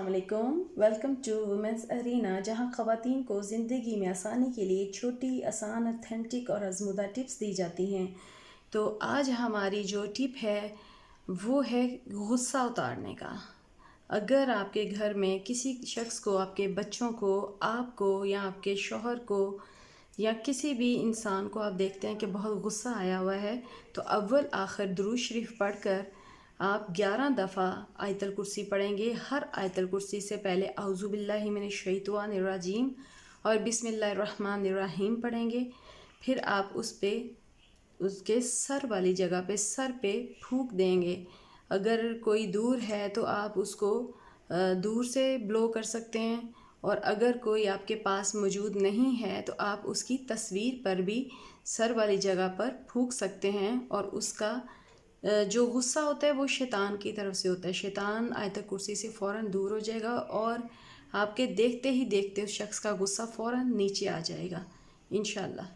अस्सलाम वालेकुम। Welcome to women's arena, जहां ख़वातीन को ज़िंदगी में आसानी के लिए छोटी, आसान, ऑथेंटिक और आजमूदा टिप्स दी जाती हैं। तो आज हमारी जो टिप है वो है गुस्सा उतारने का। अगर आपके घर में किसी शख्स को, आपके बच्चों को, आपको या आपके शौहर को या किसी भी इंसान को आप देखते हैं कि बहुत गुस्सा आया हुआ है, तो अव्वल आखिर दुरूद शरीफ पढ़कर आप 11 दफ़ा आयतल कुर्सी पढ़ेंगे। हर आयतल कुर्सी से पहले औज़ु बिल्लाहि मिनश शैतानिर्रजीम और बिस्मिल्लाहिर्रहमानिर्रहीम पढ़ेंगे। फिर आप उसके सर वाली जगह पे, सर पे फूंक देंगे। अगर कोई दूर है तो आप उसको दूर से ब्लो कर सकते हैं, और अगर कोई आपके पास मौजूद नहीं है तो आप उसकी तस्वीर पर भी सर वाली जगह पर फूंक सकते हैं। और उसका जो गुस्सा होता है वो शैतान की तरफ से होता है। शैतान आयतल कुर्सी से फ़ौरन दूर हो जाएगा और आपके देखते ही देखते उस शख्स का गुस्सा फ़ौरन नीचे आ जाएगा इंशाअल्लाह।